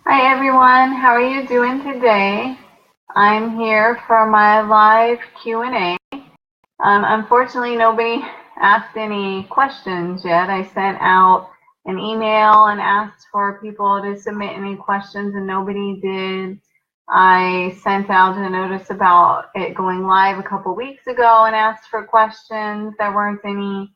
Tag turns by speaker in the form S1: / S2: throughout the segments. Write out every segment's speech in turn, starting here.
S1: Hi everyone, how are you doing today? I'm here for my live Q&A. Unfortunately, nobody asked any questions yet. I sent out an email and asked for people to submit any questions and nobody did. I sent out a notice about it going live a couple weeks ago and asked for questions. There weren't any.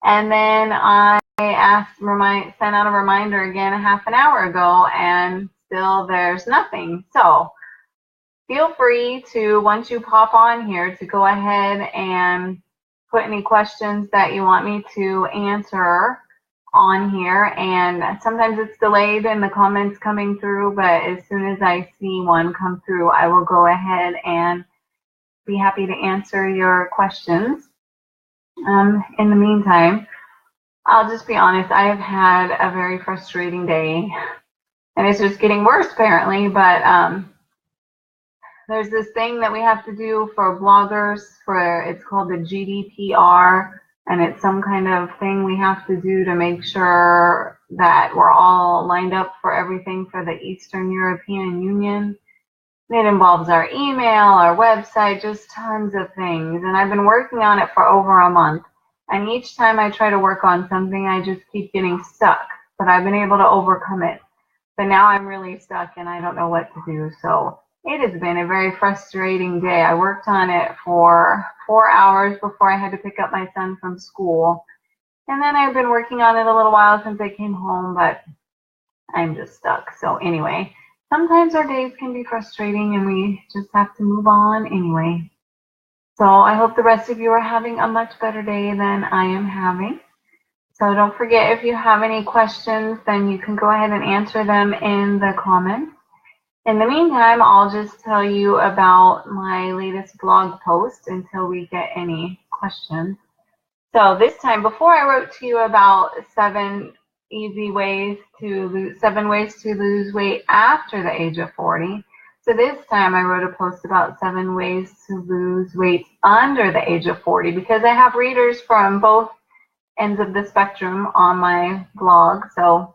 S1: And then I sent out a reminder again a half an hour ago, and still there's nothing. So feel free to, once you pop on here, to go ahead and put any questions that you want me to answer on here. And sometimes it's delayed in the comments coming through, but as soon as I see one come through, I will go ahead and be happy to answer your questions. In the meantime, I'll just be honest, I have had a very frustrating day, and it's just getting worse apparently, but there's this thing that we have to do for bloggers, it's called the GDPR, and it's some kind of thing we have to do to make sure that we're all lined up for everything for the Eastern European Union. It involves our email, our website, just tons of things, and I've been working on it for over a month. And each time I try to work on something, I just keep getting stuck. But I've been able to overcome it. But now I'm really stuck and I don't know what to do. So it has been a very frustrating day. I worked on it for 4 hours before I had to pick up my son from school. And then I've been working on it a little while since I came home, but I'm just stuck. So anyway, sometimes our days can be frustrating and we just have to move on anyway. So I hope the rest of you are having a much better day than I am having. So don't forget, if you have any questions, then you can go ahead and answer them in the comments. In the meantime, I'll just tell you about my latest blog post until we get any questions. So this time, before I wrote to you about 7 ways to lose weight after the age of 40. So this time I wrote a post about 7 ways to lose weight under the age of 40 because I have readers from both ends of the spectrum on my blog. So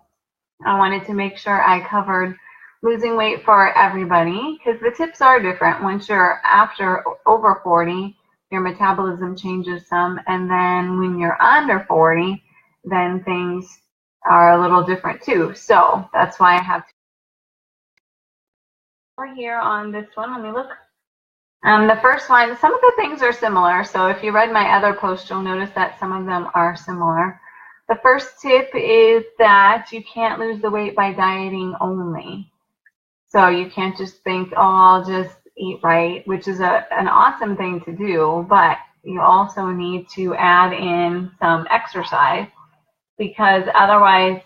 S1: I wanted to make sure I covered losing weight for everybody because the tips are different. Once you're over 40, your metabolism changes some. And then when you're under 40, then things are a little different too. So that's why I have over here on this one. Let me look. The first one, some of the things are similar. So if you read my other post, you'll notice that some of them are similar. The first tip is that you can't lose the weight by dieting only. So you can't just think, oh, I'll just eat right, which is an awesome thing to do, but you also need to add in some exercise because otherwise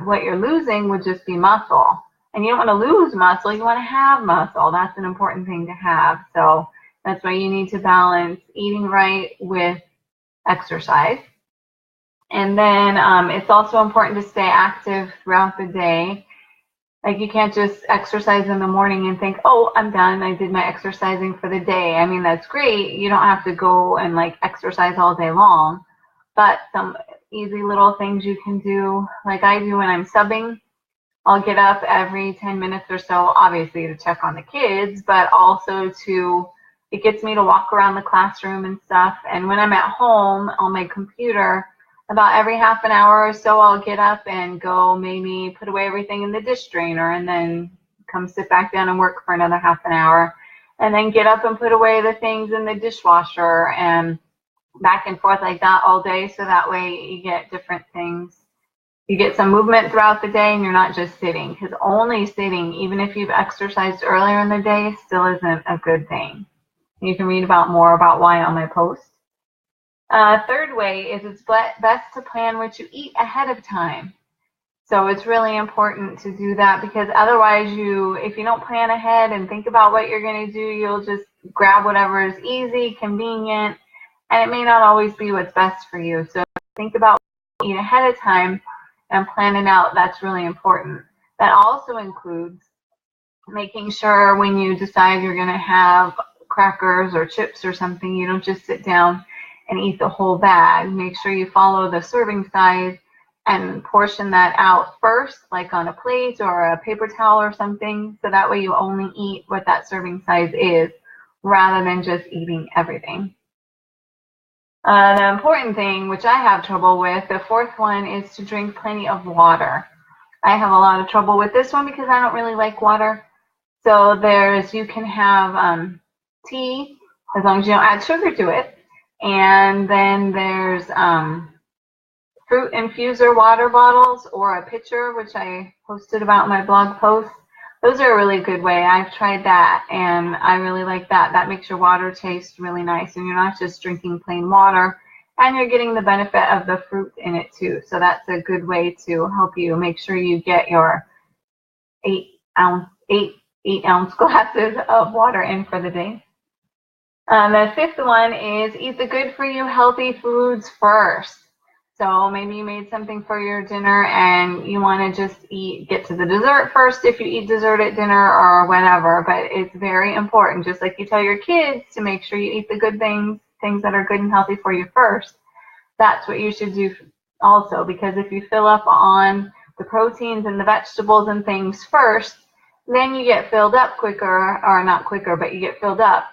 S1: what you're losing would just be muscle. And you don't want to lose muscle, you want to have muscle. That's an important thing to have. So that's why you need to balance eating right with exercise. And then it's also important to stay active throughout the day. Like you can't just exercise in the morning and think, oh, I'm done. I did my exercising for the day. I mean, that's great. You don't have to go and like exercise all day long, but some easy little things you can do, like I do when I'm subbing. I'll get up every 10 minutes or so, obviously to check on the kids, but also it gets me to walk around the classroom and stuff. And when I'm at home on my computer, about every half an hour or so, I'll get up and go maybe put away everything in the dish drainer and then come sit back down and work for another half an hour. And then get up and put away the things in the dishwasher and back and forth like that all day. So that way you get different things. You get some movement throughout the day and you're not just sitting, because only sitting, even if you've exercised earlier in the day, still isn't a good thing. You can read more about why on my post. Third way is it's best to plan what you eat ahead of time. So it's really important to do that because otherwise if you don't plan ahead and think about what you're going to do, you'll just grab whatever is easy, convenient, and it may not always be what's best for you. So think about what you eat ahead of time and plan it out. That's really important. That also includes making sure when you decide you're going to have crackers or chips or something, you don't just sit down and eat the whole bag. Make sure you follow the serving size and portion that out first, like on a plate or a paper towel or something, so that way you only eat what that serving size is, rather than just eating everything. The important thing, which I have trouble with, the fourth one, is to drink plenty of water. I have a lot of trouble with this one because I don't really like water. So you can have tea, as long as you don't add sugar to it. And then there's fruit infuser water bottles, or a pitcher, which I posted about in my blog post. Those are a really good way. I've tried that, and I really like that. That makes your water taste really nice, and you're not just drinking plain water, and you're getting the benefit of the fruit in it too. So that's a good way to help you make sure you get your 8-ounce glasses of water in for the day. The fifth one is eat the good for you healthy foods first. So maybe you made something for your dinner and you want to just get to the dessert first if you eat dessert at dinner or whatever. But it's very important, just like you tell your kids to make sure you eat the good things that are good and healthy for you first. That's what you should do also, because if you fill up on the proteins and the vegetables and things first, then you get filled up quicker, or not quicker, but you get filled up.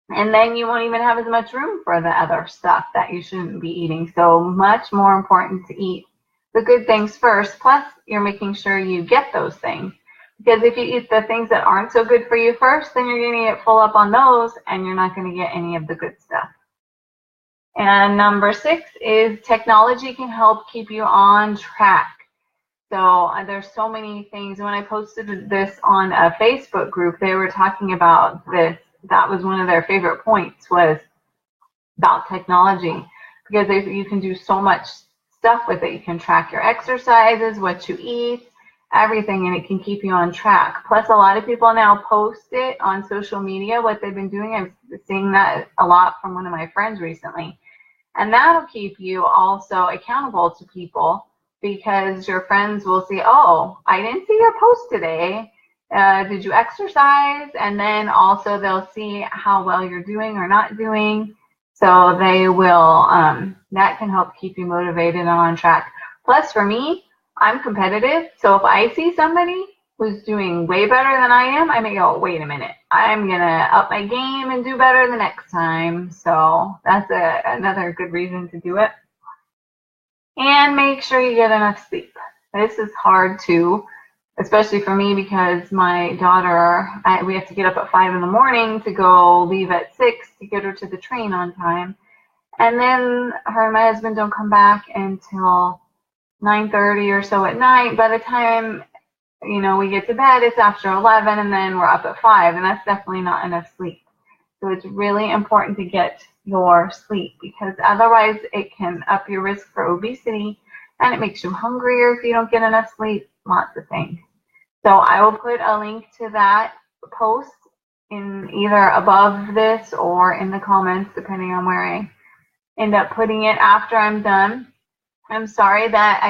S1: And then you won't even have as much room for the other stuff that you shouldn't be eating. So much more important to eat the good things first, plus you're making sure you get those things. Because if you eat the things that aren't so good for you first, then you're going to get full up on those and you're not going to get any of the good stuff. And number 6 is technology can help keep you on track. So there's so many things. When I posted this on a Facebook group, they were talking about this. That was one of their favorite points, was about technology, because you can do so much stuff with it. You can track your exercises, what you eat, everything, and it can keep you on track. Plus, a lot of people now post it on social media, what they've been doing. I'm seeing that a lot from one of my friends recently. And that'll keep you also accountable to people, because your friends will see, oh, I didn't see your post today. Did you exercise? And then also they'll see how well you're doing or not doing. So they will, that can help keep you motivated and on track. Plus for me, I'm competitive. So if I see somebody who's doing way better than I am, I may go, wait a minute, I'm going to up my game and do better the next time. So that's another good reason to do it. And make sure you get enough sleep. This is hard too, especially for me, because my daughter, we have to get up at 5 in the morning to go leave at 6 to get her to the train on time. And then her and my husband don't come back until 9:30 or so at night. By the time, we get to bed, it's after 11, and then we're up at 5, and that's definitely not enough sleep. So it's really important to get your sleep, because otherwise it can up your risk for obesity, and it makes you hungrier if you don't get enough sleep, lots of things. So I will put a link to that post in either above this or in the comments, depending on where I end up putting it after I'm done. I'm sorry that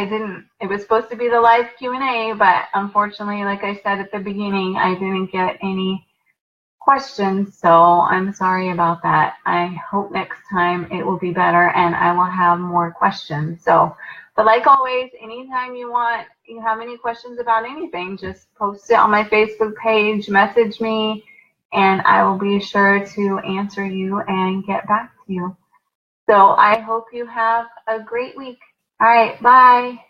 S1: it was supposed to be the live Q&A, but unfortunately, like I said at the beginning, I didn't get any questions, so I'm sorry about that. I hope next time it will be better and I will have more questions. But like always, anytime you have any questions about anything, just post it on my Facebook page, message me, and I will be sure to answer you and get back to you. So I hope you have a great week. All right, bye.